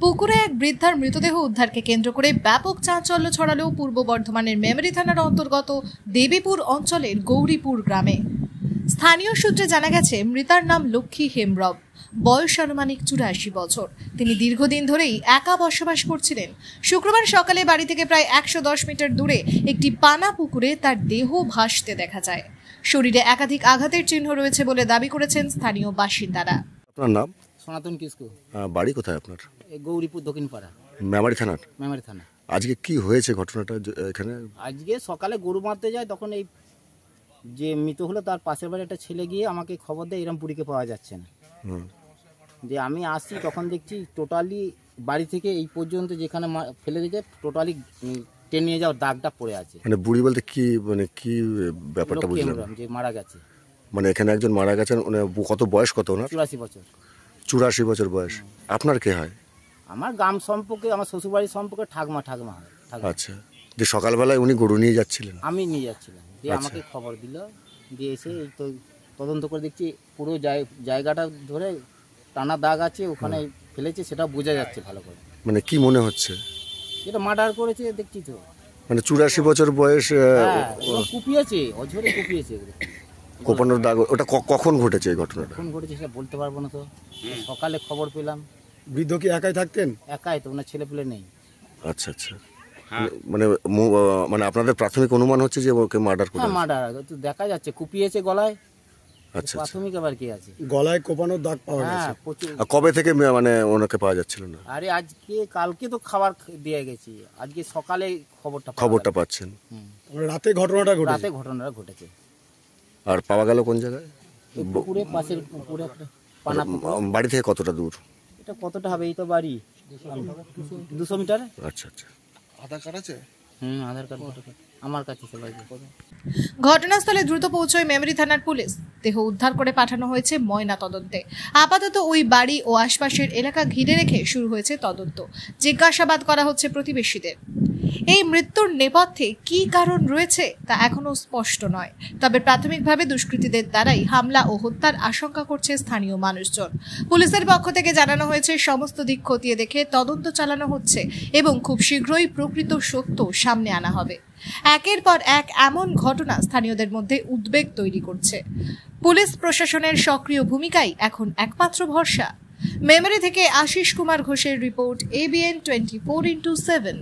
পুকুরে এক বৃদ্ধার মৃতদেহ উদ্ধারকে কেন্দ্র করে ব্যাপক চাঞ্চল্য ছড়ালো পূর্ব বর্ধমানের মেমারি থানার অন্তর্গত দেবীপুর অঞ্চলের গৌরীপুর গ্রামে। স্থানীয় সূত্রে জানা গেছে, মৃতার নাম লক্ষ্মী হেমব্রম, বয়স আনুমানিক 84 বছর। তিনি দীর্ঘদিন ধরেই একা বসবাস করছিলেন। শুক্রবার সকালে বাড়ি থেকে প্রায় 110 মিটার দূরে একটি পানা পুকুরে তার দেহ ভাসতে দেখা যায়। শরীরে একাধিক আঘাতের চিহ্ন রয়েছে বলে দাবি করেছেন স্থানীয় বাসিন্দারা। আপনার নাম? সনাতন কিসকু। বাড়ি কোথায় আপনার? গৌরীপুর দক্ষিণ পাড়া, মেমারি থানার। মেমারি থানা। আজকে কি হয়েছে ঘটনাটা এখানে? আজকে সকালে গরু মারতে যায়, তখন এই যে মৃত হলো তার পাশের বাড়ি একটা ছেলে গিয়ে আমাকে খবর দেয় এরম বুড়িকে পাওয়া যাচ্ছে না। যে আমি আসছি, তখন দেখছি টোটালি বাড়ি থেকে এই পর্যন্ত যেখানে ফেলে দিয়েছে টোটালি টেনে নিয়ে যাওয়ার দাগটা পড়ে আছে। মানে বুড়ি বলতে কি, মানে কি ব্যাপারটা বুঝলাম যে মারা গেছে। মানে এখানে একজন মারা গেছেন, মানে কত বয়স কত ওনার? 84 বছর। 84 বছর বয়স। আপনার কে হয়? আমার গ্রাম সম্পর্কে, আমার শ্বশুরবাড়ির সম্পর্কে ঠাকমা হয়। আচ্ছা, যে সকালবেলায় উনি গরু নিয়ে যাচ্ছিলেন? আমি নিয়ে যাচ্ছিলাম, দিয়ে আমাকে খবর দিল, দিয়ে এসে এই তো তদন্ত করে দেখছি পুরো জায়গাটা ধরে টানা দাগ আছে, ওখানে ফেলেছে, সেটা বোঝা যাচ্ছে ভালো করে। মানে কি মনে হচ্ছে? এটা মার্ডার করেছে, দেখছি তো। মানে 84 বছর বয়স, কুপিয়েছে, অঝরে কুপিয়েছে। কোপানোর দাগ। ওটা কখন ঘটেছে এই ঘটনাটা? কখন ঘটেছে সেটা বলতে পারবো না তো। সকালে খবর পেলাম। বৃদ্ধ কি একাই থাকতেন? একাই তো, ওনার ছেলে পেলে নেই। আচ্ছা আচ্ছা। মানে মানে আপনাদের প্রাথমিক অনুমান হচ্ছে যে ওকে মার্ডার করেছে? হ্যাঁ, মার্ডার তো দেখা যাচ্ছে, কুপিয়েছে গলায়। আচ্ছা, প্রাথমিক আবার কি আছে? গলায় কোপানোর দাগ পাওয়া গেছে। হ্যাঁ, প্রচুর। কবে থেকে মানে ওনাকে পাওয়া যাচ্ছিল না? আরে আজকে কালকে তো খাবার দিয়ে গেছি, আজকে সকালে খবরটা পাচ্ছেন? রাতে ঘটনাটা ঘটেছে। আর পাওয়া গেল কোন জায়গায়? পুকুরে, পাশের পুকুরে একটা পানা। বাড়ি থেকে কতটা দূর? এটা কতটা হবে, এই তো বাড়ি 200 মিটার। আচ্ছা আচ্ছা। আধার কার্ড আছে? আধার কার্ড আমার কাছে সবাই। ঘটনাস্থলে দ্রুত পৌঁছয় মেমারি থানার পুলিশ। দেহ উদ্ধার করে পাঠানো হয়েছে ময়না তদন্তে। আপাতত ওই বাড়ি ও আশপাশের এলাকা ঘিরে রেখে শুরু হয়েছে তদন্ত। জিজ্ঞাসাবাদ করা হচ্ছে প্রতিবেশীদের। এই মৃত্যুর নেপথ্যে কী কারণ রয়েছে তা এখনো স্পষ্ট নয়, তবে প্রাথমিকভাবে দুষ্কৃতীদের দ্বারাই হামলা ও হত্যার আশঙ্কা করছে স্থানীয় মানুষজন। পুলিশের পক্ষ থেকে জানানো হয়েছে, সমস্ত দিক খতিয়ে দেখে তদন্ত চালানো হচ্ছে এবং খুব শীঘ্রই প্রকৃত সত্য সামনে আনা হবে। একের পর এক এমন ঘটনা স্থানীয়দের মধ্যে উদ্বেগ তৈরি করছে। পুলিশ প্রশাসনের সক্রিয় ভূমিকাই এখন একমাত্র ভরসা। মেমারি থেকে আশিস কুমার ঘোষের রিপোর্ট, ABN 24x7।